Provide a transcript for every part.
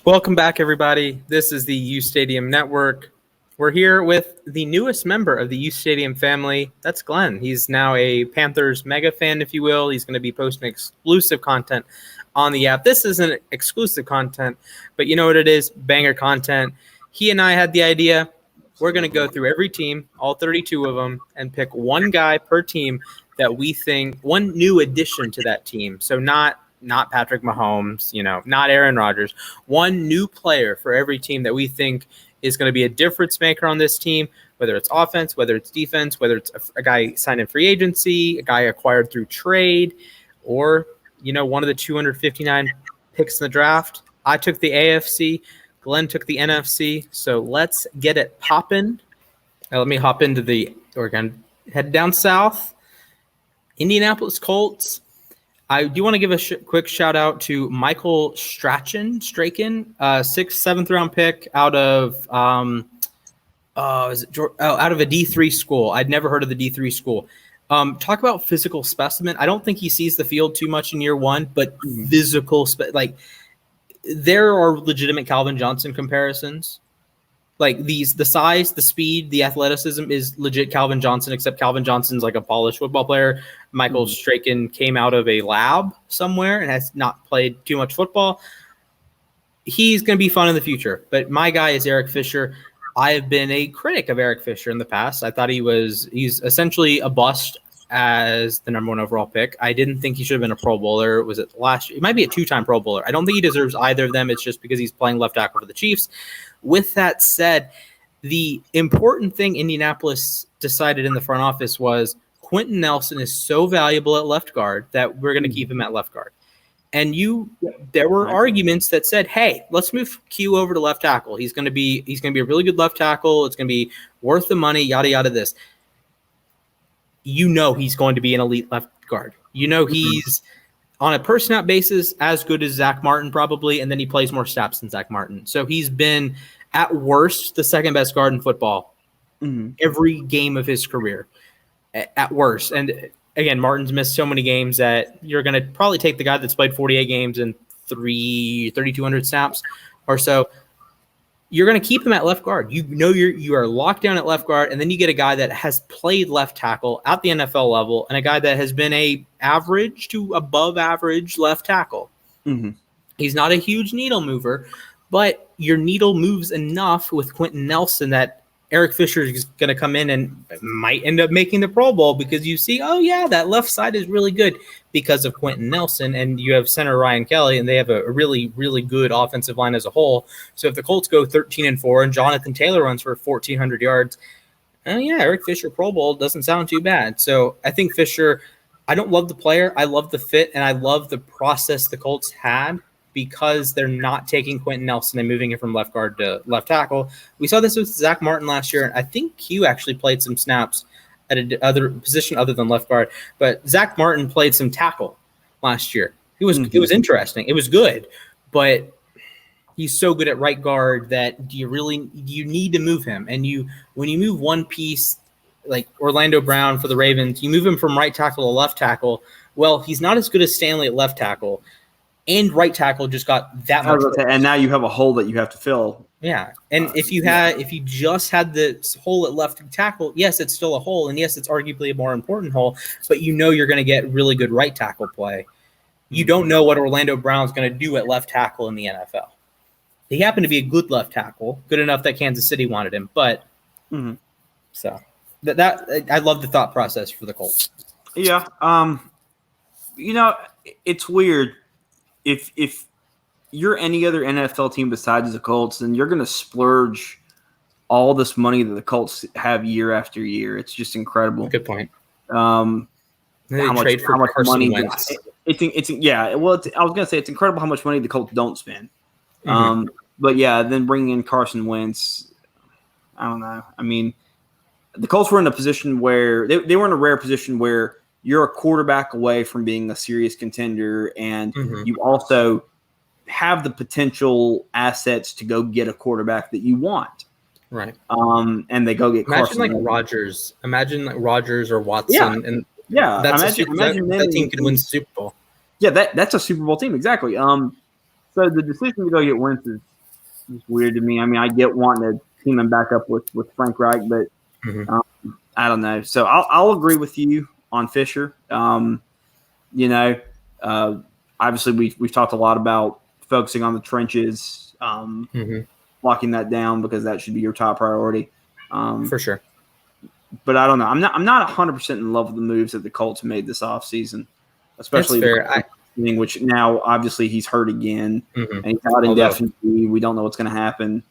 Welcome back, everybody. This is the U Stadium Network. We're here with the newest member of the U Stadium family. That's Glenn. He's now a Panthers mega fan, if you will. He's going to be posting exclusive content on the app. This isn't exclusive content, but you know what it is? Banger content. He and I had the idea. We're going to go through every team, all 32 of them, and pick one guy per team that we think, one new addition to that team. So not Patrick Mahomes, not Aaron Rodgers. One new player for every team that we think is going to be a difference maker on this team, whether it's offense, whether it's defense, whether it's a guy signed in free agency, a guy acquired through trade, or, one of the 259 picks in the draft. I took the AFC. Glenn took the NFC. So let's get it popping. Let me hop into we're going to head down south. Indianapolis Colts. I do want to give a quick shout out to Michael Strachan, 6th, 7th round pick out of out of a D3 school. I'd never heard of the D3 school. Talk about physical specimen. I don't think he sees the field too much in year one, but physical there are legitimate Calvin Johnson comparisons. Like the size, the speed, the athleticism is legit Calvin Johnson, except Calvin Johnson's like a polished football player. Michael Strachan came out of a lab somewhere and has not played too much football. He's going to be fun in the future. But my guy is Eric Fisher. I have been a critic of Eric Fisher in the past. I thought he's essentially a bust as the number one overall pick. I didn't think he should have been a Pro Bowler. Was it last year? He might be a two-time Pro Bowler. I don't think he deserves either of them. It's just because he's playing left tackle for the Chiefs. With that said, the important thing Indianapolis decided in the front office was Quentin Nelson is so valuable at left guard that we're going to keep him at left guard. And there were arguments that said, hey, let's move Q over to left tackle. He's going to be a really good left tackle. It's going to be worth the money, yada, yada, this. He's going to be an elite left guard. He's on a per snap basis as good as Zach Martin probably, and then he plays more snaps than Zach Martin. So he's been, at worst, the second best guard in football every game of his career, at worst. And again, Martin's missed so many games that you're going to probably take the guy that's played 48 games and 3,200 snaps or so. You're going to keep him at left guard. You are locked down at left guard, and then you get a guy that has played left tackle at the NFL level and a guy that has been a average to above average left tackle. He's not a huge needle mover, but your needle moves enough with Quentin Nelson that Eric Fisher is going to come in and might end up making the Pro Bowl because you see, oh, yeah, that left side is really good because of Quentin Nelson, and you have center Ryan Kelly, and they have a really, really good offensive line as a whole. So if the Colts go 13-4 and Jonathan Taylor runs for 1,400 yards, Eric Fisher Pro Bowl doesn't sound too bad. So I think Fisher, I don't love the player. I love the fit, and I love the process the Colts had because they're not taking Quentin Nelson and moving it from left guard to left tackle. We saw this with Zach Martin last year, and I think Q actually played some snaps at another position other than left guard. But Zach Martin played some tackle last year. It was interesting. It was good, but he's so good at right guard that you need to move him. And when you move one piece like Orlando Brown for the Ravens, you move him from right tackle to left tackle. Well, he's not as good as Stanley at left tackle. And right tackle just got that much. And now you have a hole that you have to fill. Yeah, and if you just had the hole at left tackle, yes, it's still a hole, and yes, it's arguably a more important hole. But you're going to get really good right tackle play. You don't know what Orlando Brown's going to do at left tackle in the NFL. He happened to be a good left tackle, good enough that Kansas City wanted him. But so that I love the thought process for the Colts. Yeah, it's weird. If you're any other NFL team besides the Colts, then you're going to splurge all this money that the Colts have year after year. It's just incredible. Good point. How much money? Wentz. I was going to say it's incredible how much money the Colts don't spend. But yeah, then bringing in Carson Wentz, I don't know. I mean, the Colts were in a position where they were in a rare position where you're a quarterback away from being a serious contender, and you also have the potential assets to go get a quarterback that you want. Right. And they go get Carson. Imagine like Rodgers or Watson. That team could win the Super Bowl. Yeah, that's a Super Bowl team. Exactly. So the decision to go get Wentz is just weird to me. I mean, I get wanting to team him back up with Frank Reich, but I don't know. So I'll agree with you on Fisher. Obviously we've talked a lot about focusing on the trenches, locking that down because that should be your top priority. For sure. But I don't know. I'm not 100% in love with the moves that the Colts made this offseason, especially which now obviously he's hurt again and he's out indefinitely. We don't know what's going to happen.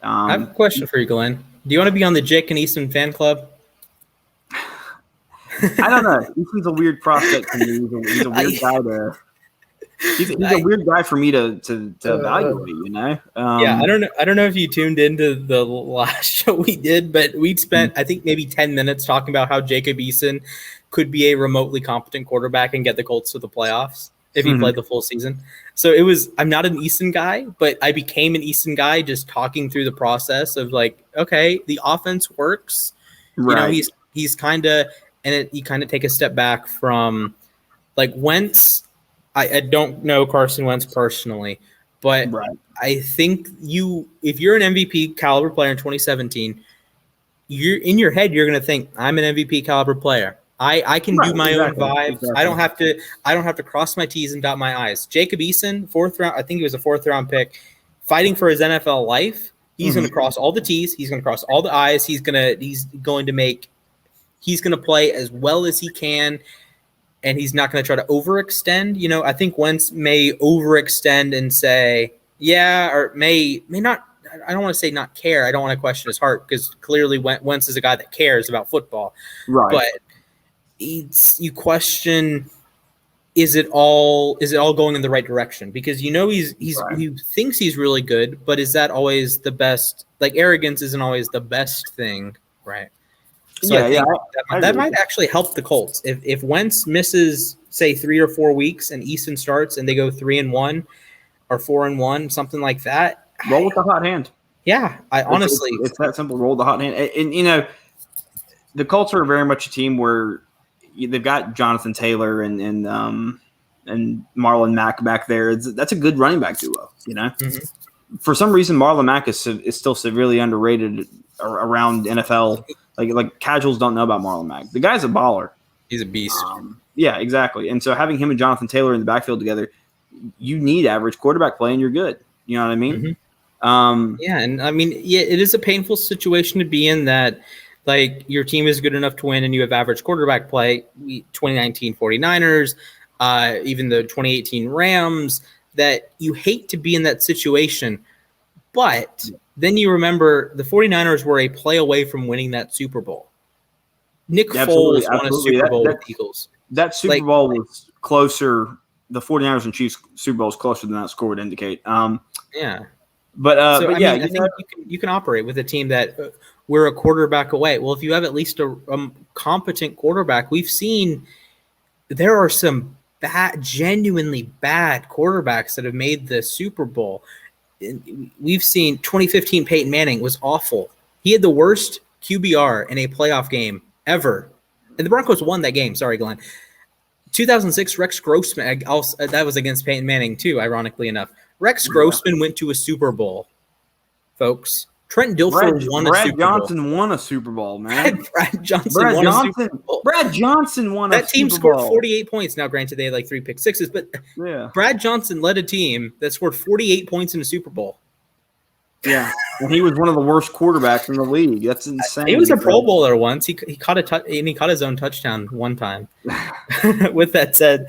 I have a question for you, Glenn. Do you want to be on the Jake and Easton fan club? I don't know. He's a weird prospect to me. He's a weird guy to. He's a weird guy for me to evaluate. Yeah, I don't know if you tuned into the last show we did, but we'd spent I think maybe 10 minutes talking about how Jacob Eason could be a remotely competent quarterback and get the Colts to the playoffs if he played the full season. So I'm not an Eason guy, but I became an Eason guy just talking through the process of like, okay, the offense works. Right. He's kind of, and you kind of take a step back from like Wentz. I don't know Carson Wentz personally, but I think if you're an MVP caliber player in 2017, you're in your head, you're going to think I'm an MVP caliber player. I can do my own vibe. Exactly. I don't have to cross my T's and dot my I's. Jacob Eason, 4th round, I think he was a 4th round pick, fighting for his NFL life. He's going to cross all the T's. He's going to cross all the I's. He's going to play as well as he can. And he's not going to try to overextend. I think Wentz may overextend and say, or may not. I don't want to say not care. I don't want to question his heart because clearly Wentz is a guy that cares about football. Right. But you question, is it all going in the right direction? Because he thinks he's really good, but is that always the best? Like arrogance isn't always the best thing, right? So I think that might actually help the Colts. If Wentz misses, say, 3 or 4 weeks and Easton starts and they go 3-1 or 4-1, something like that. Roll with the hot hand. Yeah, honestly. It's that simple, roll the hot hand. And the Colts are very much a team where they've got Jonathan Taylor and Marlon Mack back there. That's a good running back duo, For some reason, Marlon Mack is still severely underrated around NFL. Like casuals don't know about Marlon Mack. The guy's a baller. He's a beast. Yeah, exactly. And so having him and Jonathan Taylor in the backfield together, you need average quarterback play and you're good. You know what I mean? It is a painful situation to be in that like your team is good enough to win and you have average quarterback play. 2019 49ers, even the 2018 Rams, that you hate to be in that situation. But then you remember the 49ers were a play away from winning that Super Bowl. Nick Foles won a Super Bowl with the Eagles. That Super Bowl was closer. The 49ers and Chiefs Super Bowl is closer than that score would indicate. I think you can operate with a team that we're a quarterback away. Well, if you have at least a competent quarterback, we've seen there are some genuinely bad quarterbacks that have made the Super Bowl. We've seen 2015 Peyton Manning was awful. He had the worst QBR in a playoff game ever. And the Broncos won that game. Sorry, Glenn. 2006 Rex Grossman. That was against Peyton Manning too, ironically enough. Rex Grossman went to a Super Bowl, folks. Trent Dilfer won a Super Bowl. Brad Johnson won a Super Bowl, man. Brad Johnson won a Super Bowl. Brad Johnson won a Super Bowl. That team scored 48 points. Now, granted, they had like 3 pick sixes, but Brad Johnson led a team that scored 48 points in a Super Bowl. Yeah, and he was one of the worst quarterbacks in the league. That's insane. He was a Pro Bowler once. He caught his own touchdown one time. With that said,